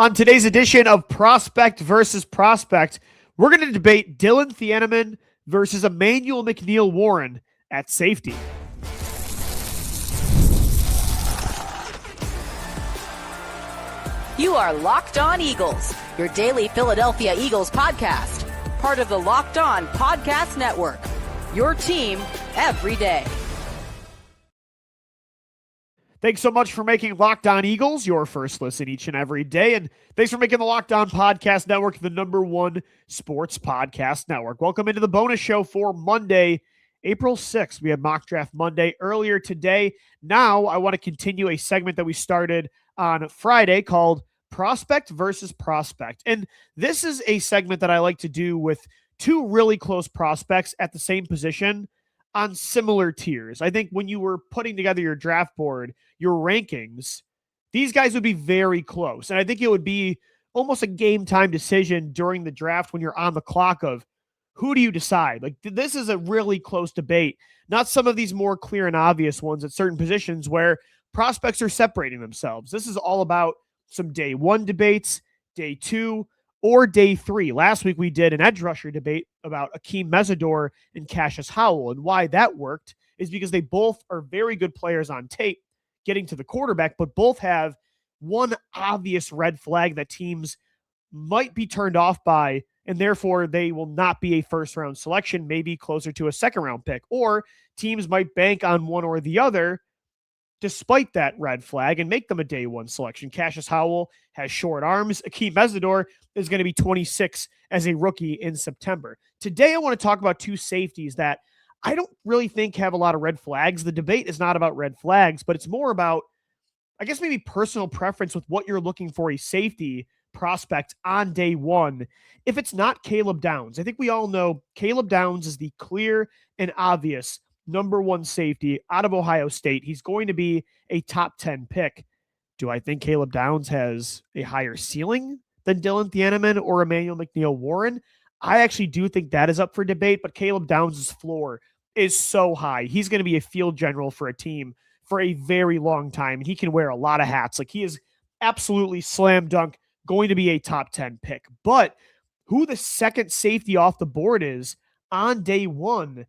On today's edition of Prospect versus Prospect, we're going to debate Dillon Thieneman versus Emmanuel McNeil-Warren at safety. You are Locked On Eagles, your daily Philadelphia Eagles podcast. Part of the Locked On Podcast Network, your team every day. Thanks so much for making Locked On Eagles your first listen each and every day. And thanks for making the Locked On Podcast Network the #1 sports podcast network. Welcome into the bonus show for Monday, April 6th. We had Mock Draft Monday earlier today. Now I want to continue a segment that we started on Friday called Prospect versus Prospect. And this is a segment that I like to do with two really close prospects at the same position on similar tiers. I think when you were putting together your draft board, your rankings, these guys would be very close. And I think it would be almost a game time decision during the draft when you're on the clock of who do you decide? Like, this is a really close debate, not some of these more clear and obvious ones at certain positions where prospects are separating themselves. This is all about some day one debates, day two, or day three. Last week, we did an edge rusher debate about Akeem Mesidor and Cassius Howell. And why that worked is because they both are very good players on tape getting to the quarterback, but both have one obvious red flag that teams might be turned off by, and therefore they will not be a first-round selection, maybe closer to a second-round pick. Or teams might bank on one or the other despite that red flag and make them a day one selection. Cassius Howell has short arms. Akeem Mesidor is going to be 26 as a rookie in September. Today, I want to talk about two safeties that I don't really think have a lot of red flags. The debate is not about red flags, but it's more about, I guess, maybe personal preference with what you're looking for a safety prospect on day one. If it's not Caleb Downs, I think we all know Caleb Downs is the clear and obvious #1 safety out of Ohio State. He's going to be a top 10 pick. Do I think Caleb Downs has a higher ceiling than Dillon Thieneman or Emmanuel McNeil-Warren? I actually do think that is up for debate, but Caleb Downs' floor is so high. He's going to be a field general for a team for a very long time, and he can wear a lot of hats. Like, he is absolutely slam dunk going to be a top 10 pick. But who the second safety off the board is on day one,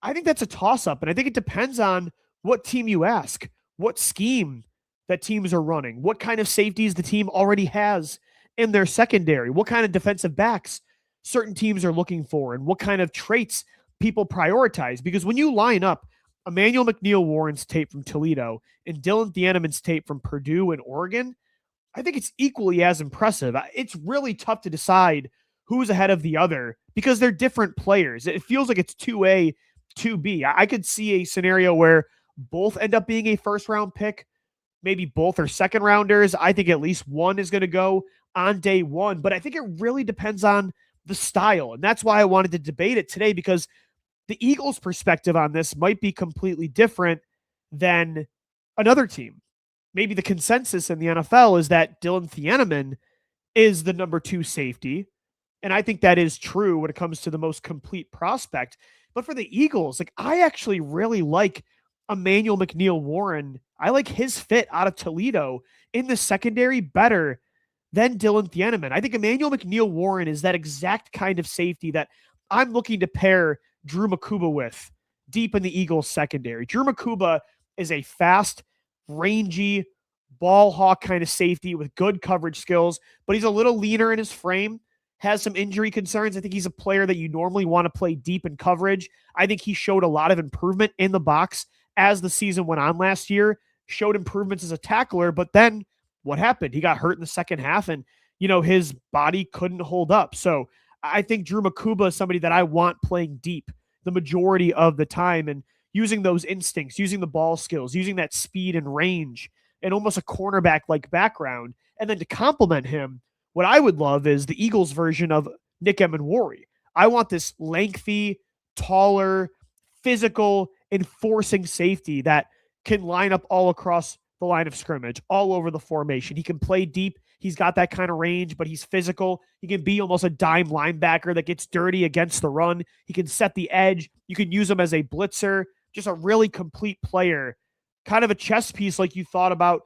I think that's a toss-up, and I think it depends on what team you ask, what scheme that teams are running, what kind of safeties the team already has in their secondary, what kind of defensive backs certain teams are looking for, and what kind of traits people prioritize. Because when you line up Emmanuel McNeil-Warren's tape from Toledo and Dillon Thieneman's tape from Purdue and Oregon, I think it's equally as impressive. It's really tough to decide who's ahead of the other because they're different players. It feels like it's 2A, 2B. I could see a scenario where both end up being a first-round pick. Maybe both are second-rounders. I think at least one is going to go on day one. But I think it really depends on the style. And that's why I wanted to debate it today, because the Eagles' perspective on this might be completely different than another team. Maybe the consensus in the NFL is that Dillon Thieneman is the #2 safety. And I think that is true when it comes to the most complete prospect. But for the Eagles, like, I actually really like Emmanuel McNeil-Warren. I like his fit out of Toledo in the secondary better than Dillon Thieneman. I think Emmanuel McNeil-Warren is that exact kind of safety that I'm looking to pair Drew Makuba with deep in the Eagles secondary. Drew Makuba is a fast, rangy, ball hawk kind of safety with good coverage skills, but he's a little leaner in his frame, has some injury concerns. I think he's a player that you normally want to play deep in coverage. I think he showed a lot of improvement in the box as the season went on last year, showed improvements as a tackler, but then what happened? He got hurt in the second half and, his body couldn't hold up. So I think Drew Makuba is somebody that I want playing deep the majority of the time and using those instincts, using the ball skills, using that speed and range and almost a cornerback-like background. And then to complement him, what I would love is the Eagles version of Nick Emmanuel. I want this lengthy, taller, physical, enforcing safety that can line up all across the line of scrimmage, all over the formation. He can play deep. He's got that kind of range, but he's physical. He can be almost a dime linebacker that gets dirty against the run. He can set the edge. You can use him as a blitzer. Just a really complete player. Kind of a chess piece like you thought about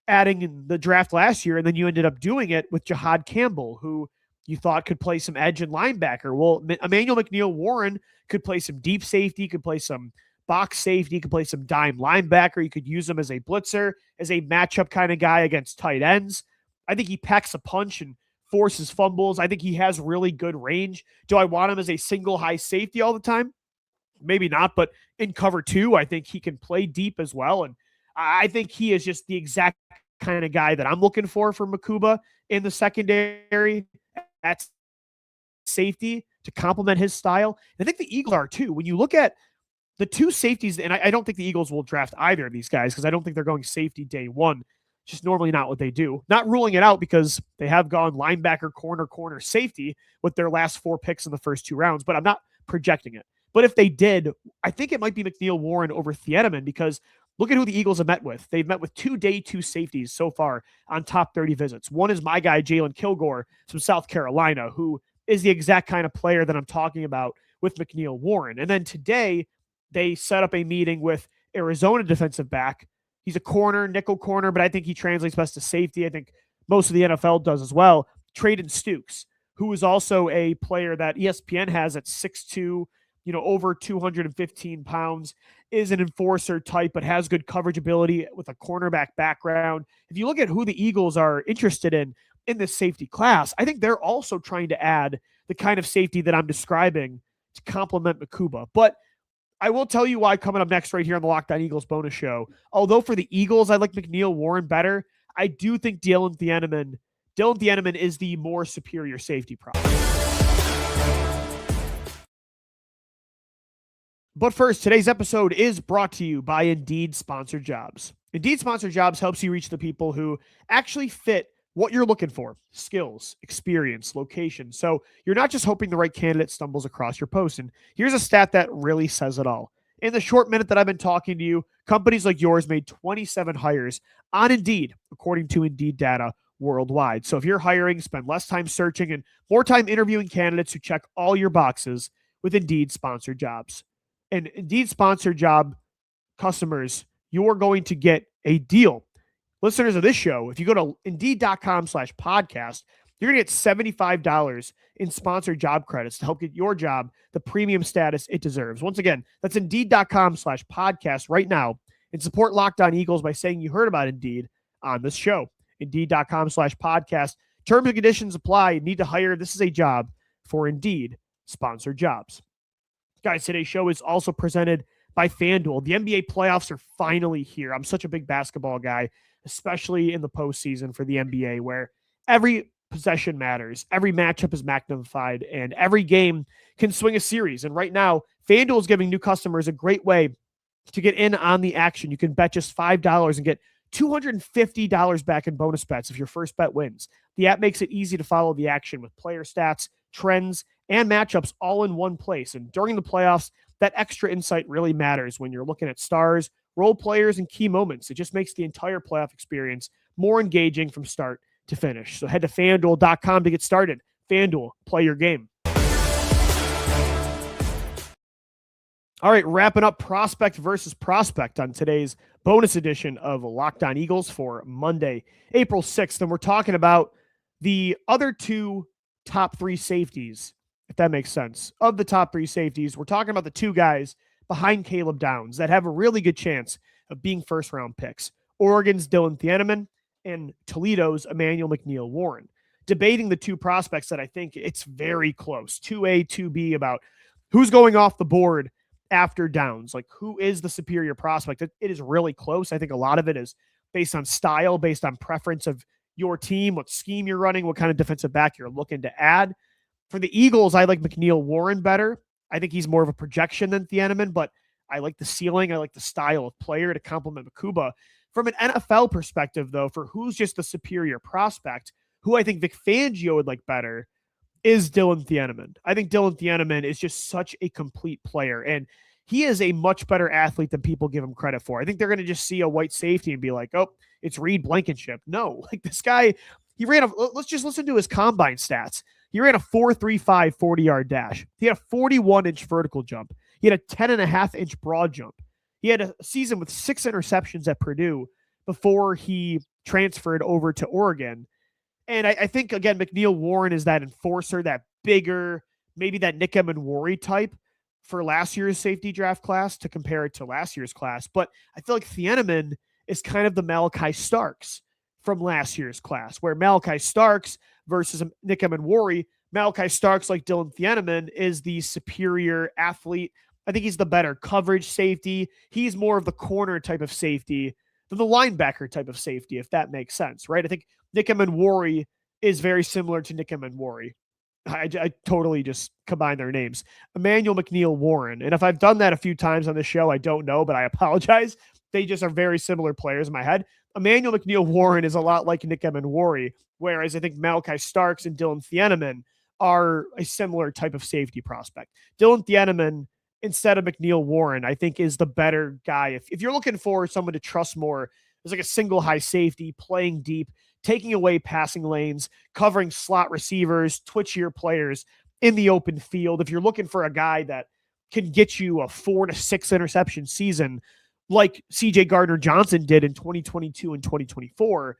adding in the draft last year, and then you ended up doing it with Jahad Campbell, who you thought could play some edge and linebacker. Well, Emmanuel McNeil-Warren could play some deep safety, could play some box safety, could play some dime linebacker. You could use him as a blitzer, as a matchup kind of guy against tight ends. I think he packs a punch and forces fumbles. I think he has really good range. Do I want him as a single high safety all the time? Maybe not, but in cover two, I think he can play deep as well. And I think he is just the exact kind of guy that I'm looking for Makuba in the secondary at safety to complement his style. And I think the Eagles are too. When you look at the two safeties, and I don't think the Eagles will draft either of these guys because I don't think they're going safety day one. Just normally not what they do. Not ruling it out because they have gone linebacker, corner, safety with their last 4 picks in the first 2 rounds, but I'm not projecting it. But if they did, I think it might be McNeil-Warren over Thieneman because look at who the Eagles have met with. They've met with 2 day 2 safeties so far on top 30 visits. One is my guy, Jalen Kilgore from South Carolina, who is the exact kind of player that I'm talking about with McNeil-Warren. And then today, they set up a meeting with Arizona defensive back. He's a corner, nickel corner, but I think he translates best to safety. I think most of the NFL does as well. Traden Stukes, who is also a player that ESPN has at 6'2", over 215 pounds, is an enforcer type, but has good coverage ability with a cornerback background. If you look at who the Eagles are interested in this safety class, I think they're also trying to add the kind of safety that I'm describing to complement Makuba. But I will tell you why coming up next right here on the Locked On Eagles bonus show. Although for the Eagles, I like McNeil-Warren better, I do think Dillon Thieneman is the more superior safety product. But first, today's episode is brought to you by Indeed Sponsored Jobs. Indeed Sponsored Jobs helps you reach the people who actually fit what you're looking for: skills, experience, location. So you're not just hoping the right candidate stumbles across your post. And here's a stat that really says it all. In the short minute that I've been talking to you, companies like yours made 27 hires on Indeed, according to Indeed data worldwide. So if you're hiring, spend less time searching and more time interviewing candidates who check all your boxes with Indeed Sponsored Jobs. And Indeed Sponsored Job customers, you're going to get a deal. Listeners of this show, if you go to Indeed.com/podcast, you're going to get $75 in sponsored job credits to help get your job the premium status it deserves. Once again, that's Indeed.com/podcast right now and support Locked On Eagles by saying you heard about Indeed on this show. Indeed.com/podcast. Terms and conditions apply. You need to hire. This is a job for Indeed Sponsored Jobs. Guys, today's show is also presented by FanDuel. The NBA playoffs are finally here. I'm such a big basketball guy, especially in the postseason for the NBA, where every possession matters, every matchup is magnified, and every game can swing a series. And right now, FanDuel is giving new customers a great way to get in on the action. You can bet just $5 and get $250 back in bonus bets if your first bet wins. The app makes it easy to follow the action with player stats, trends, and matchups all in one place. And during the playoffs, that extra insight really matters when you're looking at stars, role players, and key moments. It just makes the entire playoff experience more engaging from start to finish. So head to FanDuel.com to get started. FanDuel, play your game. All right, wrapping up prospect versus prospect on today's bonus edition of Locked On Eagles for Monday, April 6th. And we're talking about the other 2 top 3 safeties, if that makes sense. Of the top 3 safeties, we're talking about the 2 guys behind Caleb Downs that have a really good chance of being first-round picks. Oregon's Dillon Thieneman and Toledo's Emmanuel McNeil-Warren. Debating the 2 prospects that I think it's very close, 2A, 2B, about who's going off the board after Downs. Like, who is the superior prospect? It is really close. I think a lot of it is based on style, based on preference of your team, what scheme you're running, what kind of defensive back you're looking to add. For the Eagles, I like McNeil-Warren better. I think he's more of a projection than Thieneman, but I like the ceiling. I like the style of player to complement Makuba. From an NFL perspective, though, for who's just the superior prospect, who I think Vic Fangio would like better, is Dillon Thieneman. I think Dillon Thieneman is just such a complete player, and he is a much better athlete than people give him credit for. I think they're going to just see a white safety and be like, oh, it's Reed Blankenship. No, like this guy, let's just listen to his combine stats. He ran a 4.35 40-yard dash. He had a 41-inch vertical jump. He had a 10.5-inch broad jump. He had a season with 6 interceptions at Purdue, before he transferred over to Oregon. And I think, again, McNeil-Warren is that enforcer, that bigger, maybe that Nick Emmanuel type for last year's safety draft class to compare it to last year's class. But I feel like Thieneman is kind of the Malachi Starks from last year's class, where Malachi Starks versus Nick Emmanuel, Malachi Starks, like Dillon Thieneman, is the superior athlete. I think he's the better coverage safety. He's more of the corner type of safety than the linebacker type of safety, if that makes sense, right? I think Nick Emmanuel is very similar to Nick Emmanuel. I totally just combine their names. Emmanuel McNeil-Warren. And if I've done that a few times on the show, I don't know, but I apologize. They just are very similar players in my head. Emmanuel McNeil-Warren is a lot like Nick Emmanuel, whereas I think Malachi Starks and Dillon Thieneman are a similar type of safety prospect. Dillon Thieneman, instead of McNeil-Warren, I think is the better guy. If you're looking for someone to trust more, there's like a single high safety, playing deep, taking away passing lanes, covering slot receivers, twitchier players in the open field. If you're looking for a guy that can get you a 4 to 6 interception season like CJ Gardner-Johnson did in 2022 and 2024,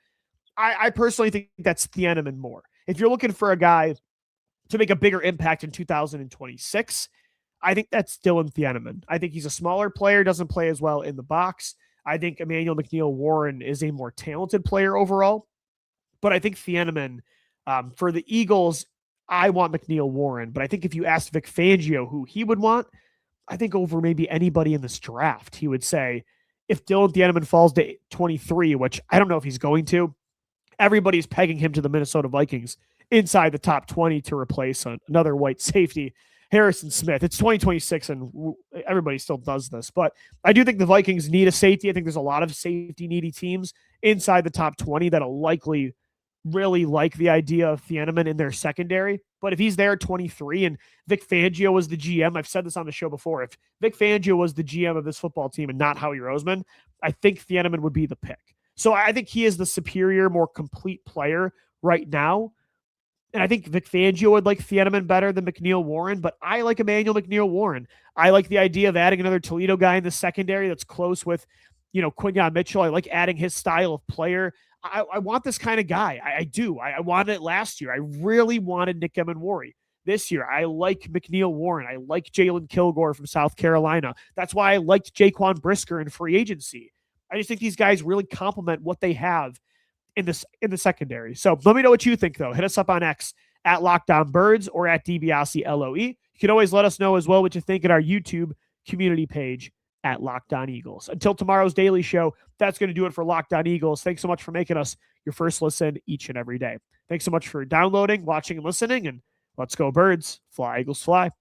I personally think that's Thieneman more. If you're looking for a guy to make a bigger impact in 2026, I think that's Dillon Thieneman. I think he's a smaller player, doesn't play as well in the box. I think Emmanuel McNeil-Warren is a more talented player overall. But I think Thieneman, for the Eagles, I want McNeil-Warren. But I think if you asked Vic Fangio who he would want, I think over maybe anybody in this draft, he would say, if Dillon Thieneman falls to 23, which I don't know if he's going to, everybody's pegging him to the Minnesota Vikings inside the top 20 to replace another white safety, Harrison Smith. It's 2026 and everybody still does this, but I do think the Vikings need a safety. I think there's a lot of safety needy teams inside the top 20 that'll likely really like the idea of Thieneman in their secondary. But if he's there at 23 and Vic Fangio was the GM, I've said this on the show before, if Vic Fangio was the GM of this football team and not Howie Roseman, I think Thieneman would be the pick. So I think he is the superior, more complete player right now. And I think Vic Fangio would like Thieneman better than McNeil-Warren, but I like Emmanuel McNeil-Warren. I like the idea of adding another Toledo guy in the secondary that's close with, Quinyon Mitchell. I like adding his style of player. I want this kind of guy. I do. I wanted it last year. I really wanted Nick Emmanuel. This year, I like McNeil-Warren. I like Jalen Kilgore from South Carolina. That's why I liked Jaquan Brisker in free agency. I just think these guys really complement what they have in the secondary. So let me know what you think, though. Hit us up on X at LockdownBirds or at DiBiase-LOE. You can always let us know as well what you think at our YouTube community page at Locked On Eagles. Until tomorrow's daily show, that's going to do it for Locked On Eagles. Thanks so much for making us your first listen each and every day. Thanks so much for downloading, watching, and listening, and let's go Birds. Fly, Eagles, fly.